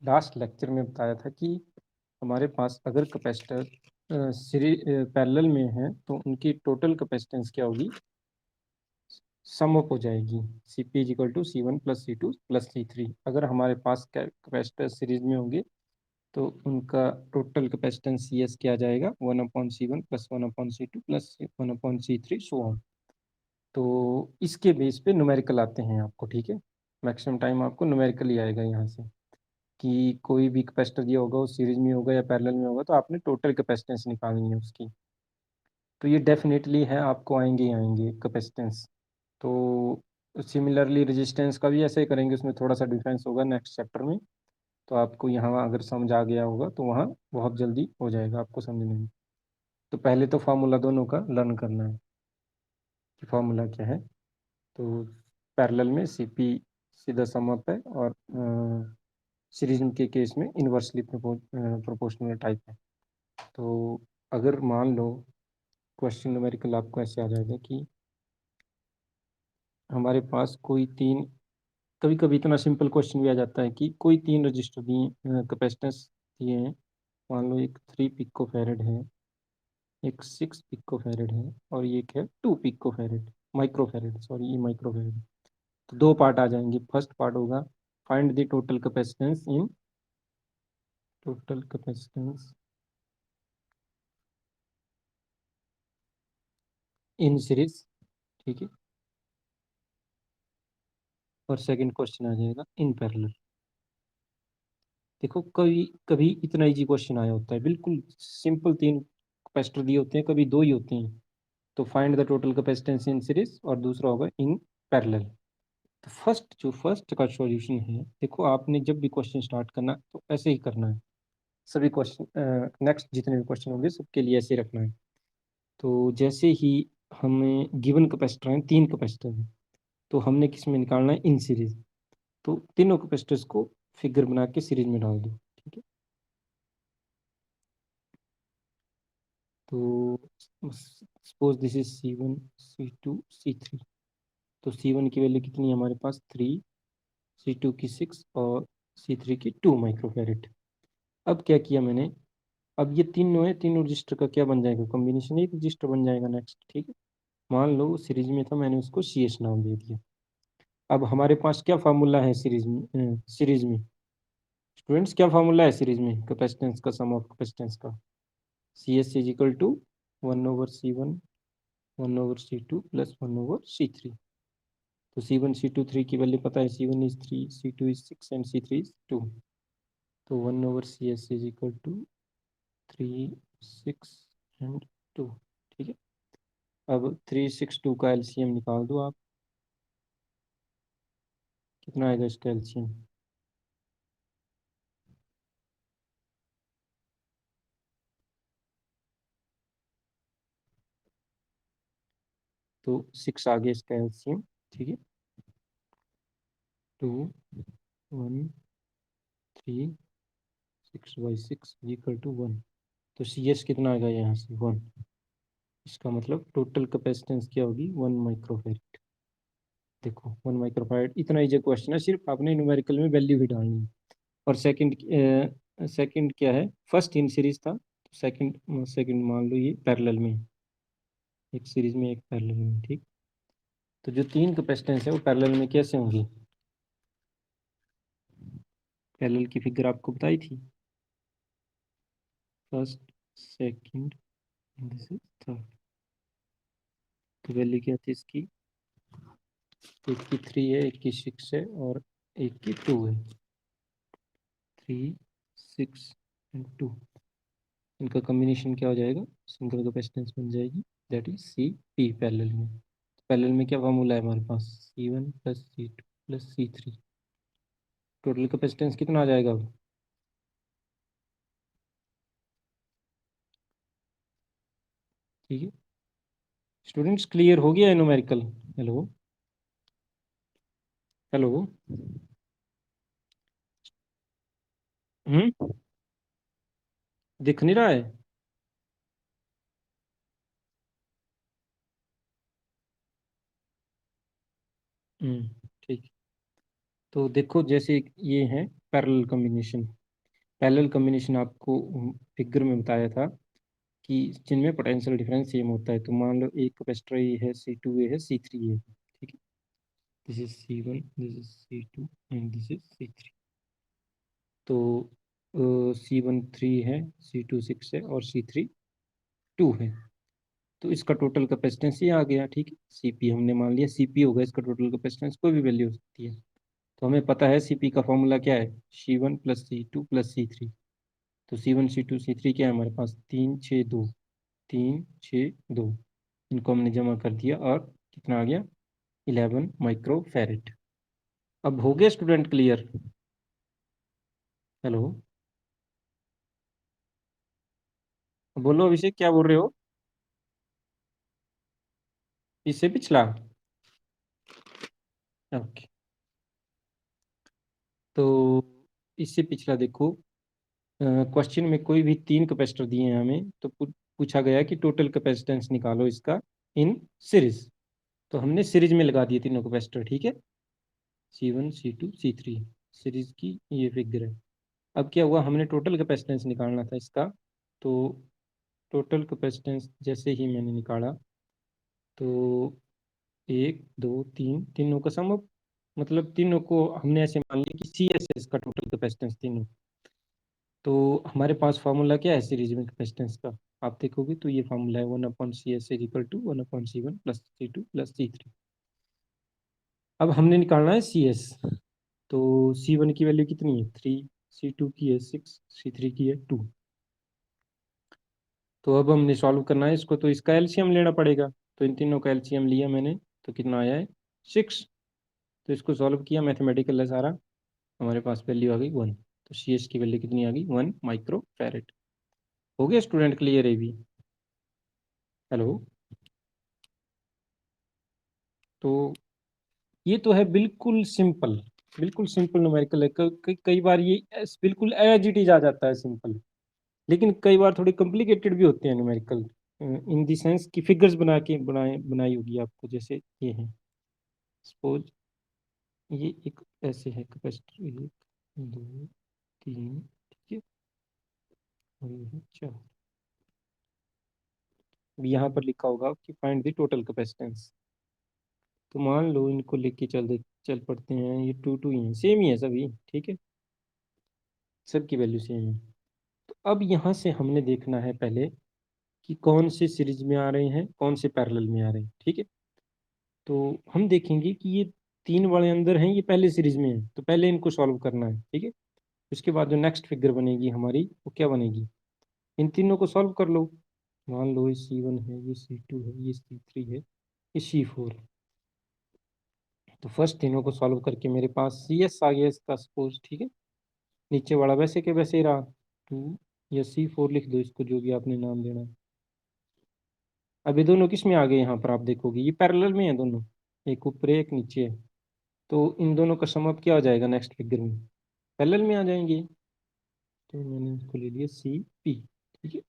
Last lecture में बताया था कि हमारे पास अगर कैपेसिटर सीरीज पैरेलल में है तो उनकी टोटल कैपेसिटेंस क्या होगी, सम अप हो जाएगी। Cp is equal to C1 plus C2 plus C3। अगर हमारे पास कैपेसिटर सीरीज में होंगे तो उनका टोटल कैपेसिटेंस Cs क्या आ जाएगा, 1/C1 plus 1/C2 plus 1/C3 so on. तो इसके बेस पे न्यूमेरिकल आते हैं आपको, ठीक है। मैक्सिमम टाइम आपको न्यूमेरिकल ही आएगा यहाँ से कि कोई भी कैपेसिटर दिया होगा वो सीरीज में होगा या पैरेलल में होगा तो आपने टोटल कैपेसिटेंस निकालनी है उसकी। तो ये डेफिनेटली है, आपको आएंगे ही आएंगे कैपेसिटेंस। तो सिमिलरली रेजिस्टेंस का भी ऐसे ही करेंगे, उसमें थोड़ा सा डिफरेंस होगा नेक्स्ट चैप्टर में। तो आपको यहाँ अगर समझ आ गया होगा तो वहाँ बहुत जल्दी हो जाएगा आपको समझने में। तो पहले तो फार्मूला दोनों का लर्न करना है कि फार्मूला क्या है। तो पैरेलल में Cp सीधा सम अप है और सीरीज के केस में इन्वर्सली प्रोपोर्शनल टाइप है। तो अगर मान लो क्वेश्चन न्यूमेरिकल आपको ऐसे आ जाएगा कि हमारे पास कोई तीन, कभी कभी इतना सिंपल क्वेश्चन भी आ जाता है कि कोई तीन रजिस्टर दिए, कैपेसिटेंस दिए हैं। मान लो एक 3 पिको फैरेड है, एक 6 पिको फैरेड है और एक है 2 pico farad, micro farad, sorry ये माइक्रो फैरेड। तो दो पार्ट आ जाएंगे। फर्स्ट पार्ट होगा find the total capacitance in series, ठीक है। और सेकंड क्वेश्चन आ जाएगा इन पैरेलल। देखो कभी कभी इतना इजी क्वेश्चन आया होता है, बिल्कुल सिंपल, तीन कैपेसिटर दिए होते हैं, कभी दो ही होते हैं। तो find the total capacitance in series और दूसरा होगा इन पैरेलल। तो फर्स्ट का सॉल्यूशन है, देखो आपने जब भी क्वेश्चन स्टार्ट करना तो ऐसे ही करना है। सभी क्वेश्चन नेक्स्ट जितने भी क्वेश्चन होंगे सबके लिए ऐसे रखना है। तो जैसे ही हमें गिवन कैपेसिटर हैं, तीन कैपेसिटर हैं, तो हमने किस में निकालना है, इन सीरीज। तो तीनों कैपेसिटर्स को फिगर बना के सीरीज में डाल दो, ठीक है। तो suppose this is C1 C2 C3। तो C1 की वैल्यू कितनी है हमारे पास, 3, C2 की 6 और C3 की 2 माइक्रोफैरेड। अब क्या किया मैंने, अब ये तीनों है, तीनों रजिस्टर का क्या बन जाएगा, कॉम्बिनेशन एक रजिस्टर बन जाएगा नेक्स्ट, ठीक है। मान लो सीरीज में था, मैंने उसको CS नाम दे दिया। अब हमारे पास क्या फार्मूला है सीरीज में स्टूडेंट्स, क्या फार्मूला है सीरीज में कैपेसिटेंस का, सम ऑफ कैपेसिटेंस का। CS is equal to 1/C1 1/C2 plus 1/C3। तो C1 C2 3 की वैल्यू पता है, C1 is 3, C2 is 6 and C3 is 2। तो 1/CS is equal to 3, 6 and 2, ठीक है। अब 3, 6, 2 का LCM निकाल दो आप, कितना आएगा इसका LCM। तो 6 आ गया इसका LCM, ठीक है। 2, 1, 3, 6/6 इक्वल टू 1। तो CS कितना आएगा यहाँ से, 1। इसका मतलब टोटल कैपेसिटेंस क्या होगी, 1 माइक्रोफैराड। देखो 1 माइक्रोफैराड, इतना इजी क्वेश्चन है, सिर्फ आपने न्यूमेरिकल में वैल्यू ही डालनी है। और सेकंड क्या है, फर्स्ट इन सीरीज था, तो सेकंड मान लो ये पैरेलल में है, एक सीरीज में एक पैरेलल में, ठीक। तो जो तीन कैपेसिटेंस है वो पैरेलल में कैसे होंगी, पैरेलल की फिगर आपको बताई थी, first, second, this is third. तो वैल्यू क्या थी इसकी, एक की 3 है, एक की 6 है और एक की 2 है। 3, 6 एंड 2, इनका कॉम्बिनेशन क्या हो जाएगा, सिंगल कैपेसिटेंस बन जाएगी, दैट इज CP पैरेलल में। पैरेलल में क्या फॉर्मूला है हमारे पास, C1 plus C2 plus C3। Total capacitance कितना आ जाएगा अब, ठीक है। स्टूडेंट्स क्लियर हो गया है न्यूमेरिकल, हेलो हेलो। हम्म, दिख नहीं रहा है। ठीक। तो देखो जैसे ये है पैरेलल कॉम्बिनेशन। पैरेलल कॉम्बिनेशन आपको फिगर में बताया था कि जिनमें पोटेंशियल डिफरेंस सेम होता है। तो मान लो एक कैपेसिटर ये है, C2 है, C3 है, ठीक है। This is C1, this is C2 and this is C3। तो C1 3 है, C2 6 है और C3 2 है। तो इसका टोटल कैपेसिटेंस ये आ गया, ठीक है। CP हमने मान लिया, CP होगा इसका टोटल कैपेसिटेंस, कोई भी वैल्यू हो सकती है। तो हमें पता है CP का फॉर्मूला क्या है, C1 plus C2 plus C3। तो C1 C2 C3 क्या है हमारे पास, 3 6 2, 3 6 2। इनको हमने जमा कर दिया और कितना आ गया, 11 माइक्रो फैरेड। अब हो गया स्टूडेंट क्लियर? हेलो, बोलो अभिषेक, क्या बोल रहे हो? इससे पिछला? ओके। तो इससे पिछला देखो, क्वेश्चन में कोई भी तीन कैपेसिटर दिए हैं हमें, तो पूछा गया कि टोटल कैपेसिटेंस निकालो इसका इन सीरीज। तो हमने सीरीज में लगा दिए तीनों कैपेसिटर, ठीक है। C1 C2 C3 सीरीज की ये फिगर है। अब क्या हुआ, हमने टोटल कैपेसिटेंस निकालना था इसका। तो टोटल कैपेसिटेंस जैसे ही मैंने निकाला, तो 1 2 3 तीनों का सम, मतलब तीनों को हमने ऐसे मान लिया कि CS है इसका टोटल कैपेसिटेंस तीनों। तो हमारे पास फार्मूला क्या है सीरीज में कैपेसिटेंस का, आप देखोगे तो ये फार्मूला है 1/CS is equal to 1/C1 plus C2 plus C3। अब हमने निकालना है CS। तो C1 की वैल्यू कितनी है, 3, C2 की है 6, C3 की है 2। तो अब हमने सॉल्व करना है इसको, तो इसका एलसीएम लेना पड़ेगा। तो इन तीनों का एलसीएम लिया मैंने, तो कितना आया है, 6। तो इसको सॉल्व किया, मैथमेटिकल है सारा, हमारे पास वैल्यू आ गई 1। तो CS की वैल्यू कितनी आ गई, 1 माइक्रो फैरेड। हो गया स्टूडेंट क्लियर है भी? हेलो। तो ये तो है बिल्कुल सिंपल, बिल्कुल सिंपल न्यूमेरिकल है। कई बार ये बिल्कुल एज इट इज आ जाता है सिंपल, लेकिन कई बार थोड़े कॉम्प्लिकेटेड भी होते हैं न्यूमेरिकल, इन दी सेंस की फिगर्स बना के बनाई होगी आपको, जैसे ये है। सपोज ये एक ऐसे है कैपेसिटर, 1 2 3, ठीक है, और ये है 4। अब यहाँ पर लिखा होगा कि फाइंड द टोटल कैपेसिटेंस। तो मान लो इनको लेके चल पड़ते हैं, ये टू टू ही है, सेम ही है सभी, ठीक है, सबकी वैल्यू सेम है। तो अब यहाँ से हमने देखना है पहले कि कौन से सीरीज में आ रहे हैं, कौन से पैरेलल में आ रहे हैं, ठीक है। तो हम देखेंगे कि ये तीन वाले अंदर हैं, ये पहले सीरीज में है, तो पहले इनको सॉल्व करना है, ठीक है। उसके बाद जो नेक्स्ट फिगर बनेगी हमारी, वो क्या बनेगी, इन तीनों को सॉल्व कर लो। मान लो ये C1 है, ये C2 है, ये C3 है, ये C4। तो फर्स्ट तीनों को सॉल्व करके मेरे पास CS आ गया इसका, सपोज, ठीक है। नीचे वाला वैसे के वैसे ही रहा, 2 या C4 लिख दो इसको, जो भी आपने नाम देना है। अब ये दोनों किस में आ गए, यहाँ पर आप देखोगे ये पैरेलल में है दोनों, एक ऊपर है, एक नीचे है। तो इन दोनों का सम अप क्या हो जाएगा नेक्स्ट फिगर में, पैरेलल में आ जाएंगे। तो मैंने इसको ले लिया CP, ठीक है।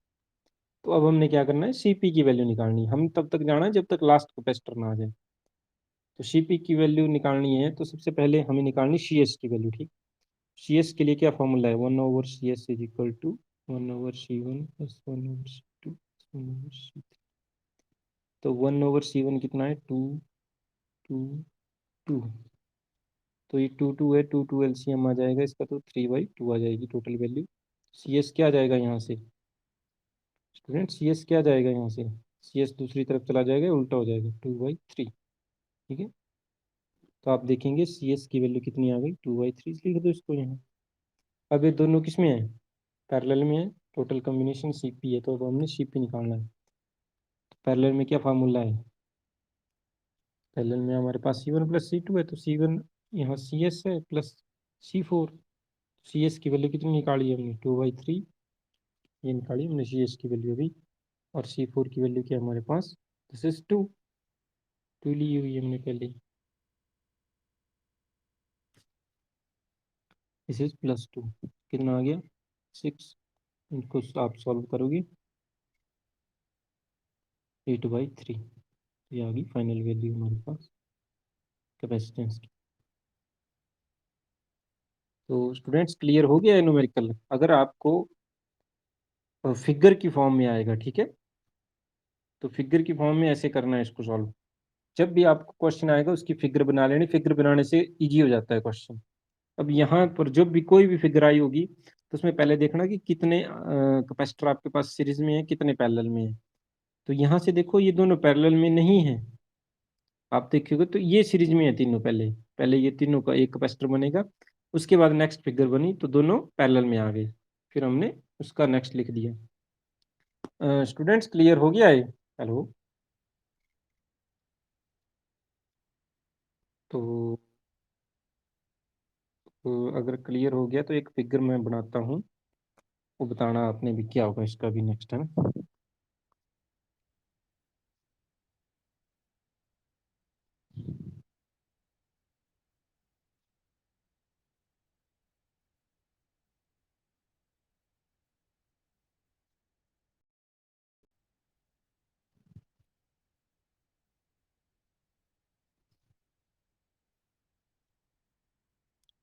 तो अब हमने क्या करना है, CP की वैल्यू निकालनी है, हम तब तक जाना है जब तक लास्ट कैपेसिटर ना आ जाए। तो CP की वैल्यू निकालनी है, तो सबसे पहले हमें निकालनी CS की वैल्यू, ठीक। CS के लिए क्या फॉर्मूला है, 1/CS is equal to 1/C1 plus 1/C2 1/C3। तो 1/C1 कितना है, 2 2 2। तो ये 2 2 है, 2 2 LCM आ जाएगा इसका, तो 3/2 आ जाएगी टोटल वैल्यू। CS क्या आ जाएगा यहाँ से, स्टूडेंट CS क्या आ जाएगा यहाँ से, CS दूसरी तरफ चला जाएगा, उल्टा हो जाएगा, 2/3, ठीक है। तो आप देखेंगे CS की वैल्यू कितनी आ गई, 2/3, लिख दो इसको यहाँ। अब ये दोनों किस में है, पैरेलल में है, टोटल कॉम्बिनेशन CP है, तो अब हमने CP निकालना है। तो पैरेलल में क्या फार्मूला है, पैरेलल में हमारे पास C1 प्लस C2 है, तो C1 यहाँ CS है प्लस C4। CS की वैल्यू कितनी निकाली है हमने, 2/3, ये निकाली हमने CS की वैल्यू अभी। और C4 की वैल्यू क्या है हमारे पास, दिस इज 2, 2 ली हुई है हमने पहले, दिस इज +2, कितना आ गया, 6। इनको आप सॉल्व करोगे, 8/3। ये आ गई फाइनल वैल्यू हमारे पास कैपेसिटेंस की। तो स्टूडेंट्स क्लियर हो गया है न्यूमेरिकल। अगर आपको फिगर की फॉर्म में आएगा, ठीक है, तो फिगर की फॉर्म में ऐसे करना है इसको सॉल्व। जब भी आपको क्वेश्चन आएगा उसकी फिगर बना लेनी, फिगर बनाने से इजी हो जाता है क्वेश्चन। अब यहाँ पर जब भी कोई भी फिगर आई होगी तो उसमें पहले देखना कि कितने कैपेसिटर आपके पास सीरीज में है, कितने पैरेलल में है। तो यहाँ से देखो ये दोनों पैरेलल में नहीं है, आप देखिएगा तो ये सीरीज में है तीनों। पहले पहले ये तीनों का एक कैपेसिटर बनेगा, उसके बाद नेक्स्ट फिगर बनी तो दोनों पैरेलल में आ गए, फिर हमने उसका नेक्स्ट लिख दिया। स्टूडेंट्स क्लियर हो गया है? हेलो। तो अगर क्लियर हो गया तो एक फिगर मैं बनाता हूँ, वो बताना आपने भी क्या होगा इसका भी नेक्स्ट है ना।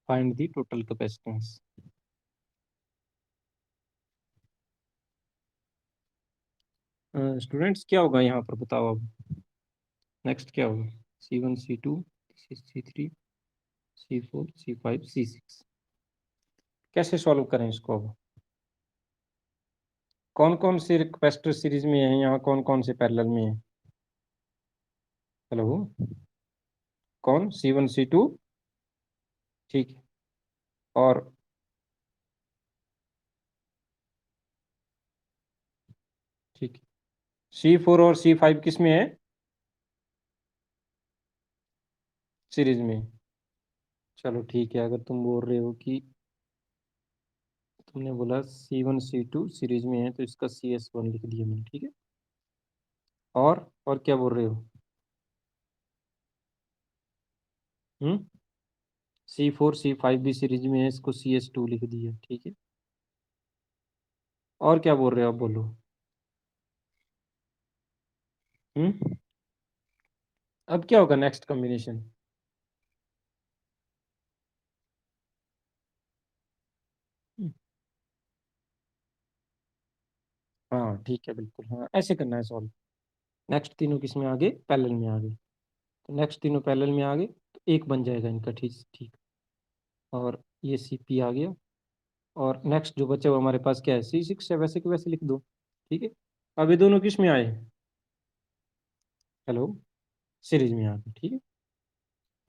Find the total capacitance. Students क्या होगा यहाँ पर बताओ अब, नेक्स्ट क्या होगा? C1 C2 C3 C4 C5 C6। कैसे सॉल्व करें इसको अब? कौन कौन से कैपेसिटर सीरीज में है यहाँ, कौन कौन से पैरेलल में है? हेलो। कौन? C1 C2, ठीक है। और ठीक है, C4 और C5 किस में है? सीरीज में। चलो ठीक है, अगर तुम बोल रहे हो कि तुमने बोला C1 C2 सीरीज में है तो इसका CS1 लिख दिया मैंने, ठीक है। और क्या बोल रहे हो? हम्म। C4 C5 भी सीरीज में है, इसको CS2 लिख दिया, ठीक है। और क्या बोल रहे हो आप, बोलो। हम्म। अब क्या होगा नेक्स्ट कॉम्बिनेशन? हाँ ठीक है, बिल्कुल, हाँ ऐसे करना है सॉल्व। नेक्स्ट तीनों किस में आ गए? पैरेलल में आ गए। तो नेक्स्ट तीनों पैरेलल में आ गए तो एक बन जाएगा इनका, ठीक ठीक। और ये CP आ गया। और नेक्स्ट जो बचा हुआ हमारे पास क्या है? C6 है, वैसे के वैसे लिख दो, ठीक है। अब ये दोनों किस में आए? हेलो। सीरीज में आ गए, ठीक है।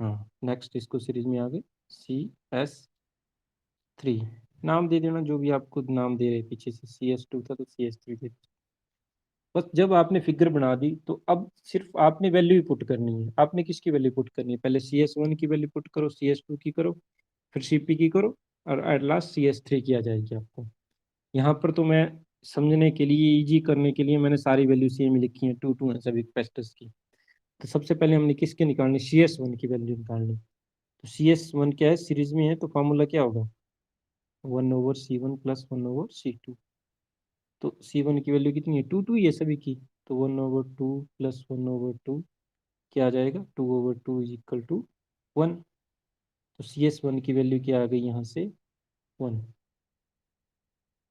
हाँ नेक्स्ट इसको सीरीज में आ गए, CS3। नाम दे देना जो भी आप खुद नाम दे रहे, पीछे से CS2 था तो CS3 दे। बस जब आपने फिगर बना दी तो अब सिर्फ आपने वैल्यू ही पुट करनी है। आपने किसकी वैल्यू पुट करनी है? पहले CS1 की वैल्यू पुट करो, CS2 की करो, फिर CP की करो, और एट लास्ट CS3 की आ जाएगी आपको। यहाँ पर तो मैं समझने के लिए, इजी करने के लिए मैंने सारी वैल्यू सेम ही लिखी है, टू टू है सभी कैपेसिटर्स की। तो सबसे पहले हमने किसकी निकालनी? CS1 की वैल्यू निकालनी। तो CS1 क्या है? सीरीज में है, तो फॉर्मूला क्या होगा? 1/C1 plus 1/C2। तो C1 की वैल्यू कितनी है? टू टू ही है सभी की। तो 1/2 प्लस 1/2 क्या आ जाएगा? 2/2 इज इक्वल टू 1। तो CS1 की वैल्यू क्या आ गई यहाँ से? 1।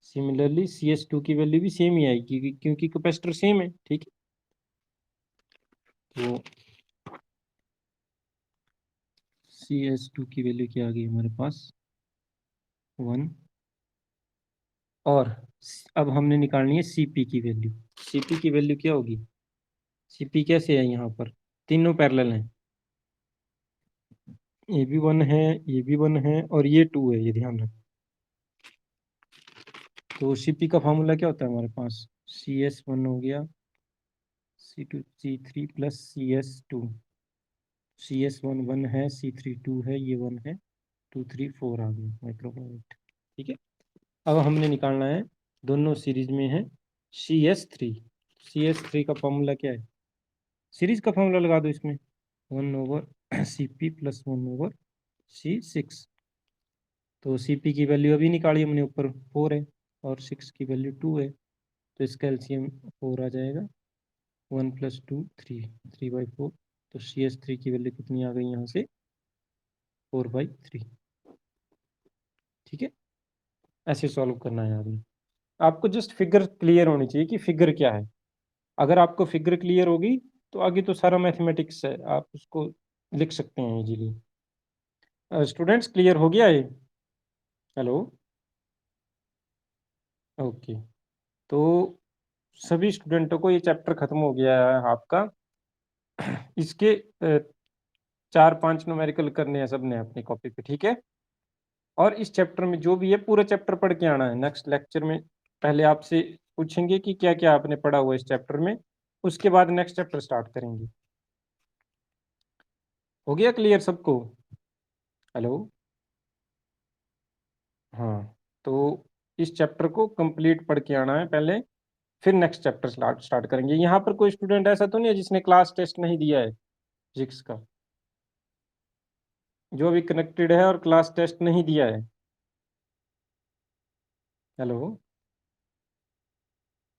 सिमिलरली CS2 की वैल्यू भी सेम ही आएगी क्योंकि कैपेसिटर सेम है, ठीक है। तो CS2 की वैल्यू क्या आ गई हमारे पास? 1। और अब हमने निकालनी है CP की वैल्यू। CP की वैल्यू क्या होगी? CP कैसे है यहाँ पर? तीनों पैरेलल हैं, ये भी 1 है, ये भी 1 है, और ये 2 है, ये ध्यान रखो। तो CP का फॉर्मूला क्या होता है हमारे पास? CS1 हो गया C3 प्लस CS2। CS1 1 है, C3 2 है, ये 1 है, 2 3 4 आ गया माइक्रोफारेड, ठीक है। अब हमने निकालना है, दोनों सीरीज में है, CS3। CS3 का फॉर्मूला क्या है? सीरीज का फॉर्मूला लगा दो इसमें, 1/CP प्लस 1/C6। तो CP की वैल्यू अभी निकाली हमने, ऊपर 4 है और 6 की वैल्यू 2 है, तो इसका एलसीएम 4 आ जाएगा। 1 प्लस 2 3, 3/4। तो CS3 की वैल्यू कितनी आ गई यहाँ से? 4/3। ठीक है? ऐसे सॉल्व करना है आपने। आपको जस्ट फिगर क्लियर होनी चाहिए कि फिगर क्या है। अगर आपको फिगर क्लियर होगी, तो आगे तो सारा मैथमेटिक्स है, आप उसको लिख सकते हैं इज़िली। स्टूडेंट्स क्लियर हो गया ये? हेलो? ओके। तो सभी स्टूडेंटों को ये चैप्टर खत्म हो गया है आपका। इसके 4-5 न्यूमेरिकल करने हैं सबने अपनी कॉपी पे, ठीक है? और इस चैप्टर में जो भी है पूरा चैप्टर पढ़ के आना है। नेक्स्ट लेक्चर में पहले आपसे पूछेंगे कि क्या-क्या आपने पढ़ा हुआ है इस चैप्टर में, उसके बाद नेक्स्ट चैप्टर स्टार्ट करेंगे। हो गया क्लियर सबको? हेलो? हाँ, तो इस चैप्टर को कंप्लीट पढ़ के आना है पहले, फिर नेक्स्ट चैप्टर स्टार्ट स्टार्ट करेंगे। यहाँ पर कोई स्टूडेंट ऐसा तो नहीं है जिसने क्लास टेस्ट नहीं दिया है फिजिक्स का? जो अभी कनेक्टेड है और क्लास टेस्ट नहीं दिया है? हेलो?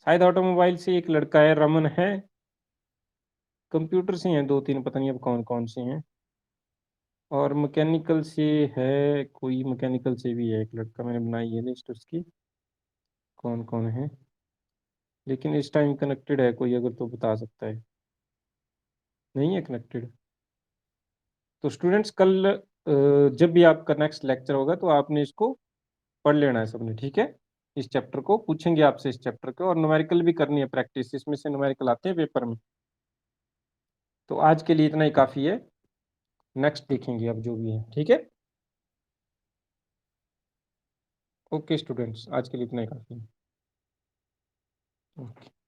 शायद ऑटोमोबाइल से एक लड़का है, रमन है। कंप्यूटर से हैं 2-3, पता नहीं अब कौन-कौन से हैं। और मैकेनिकल से है, कोई मैकेनिकल से भी है एक लड़का, मैंने बनाई है लिस्ट उसकी, कौन-कौन है। लेकिन इस टाइम कनेक्टेड है कोई अगर तो बता सकता है। नहीं है कनेक्टेड? तो स्टूडेंट्स कल जब भी आपका नेक्स्ट लेक्चर होगा तो आपने इसको पढ़ लेना है सबने, ठीक है? इस चैप्टर को पूछेंगे आपसे, इस चैप्टर को, और न्यूमेरिकल भी करनी है प्रैक्टिस, इसमें से न्यूमेरिकल आते हैं पेपर में। तो आज के लिए इतना ही काफ़ी है, नेक्स्ट देखेंगे अब जो भी है, ठीक है? ओके स्टूडेंट्स, आज के लिए इतना ही काफ़ी है। ओके।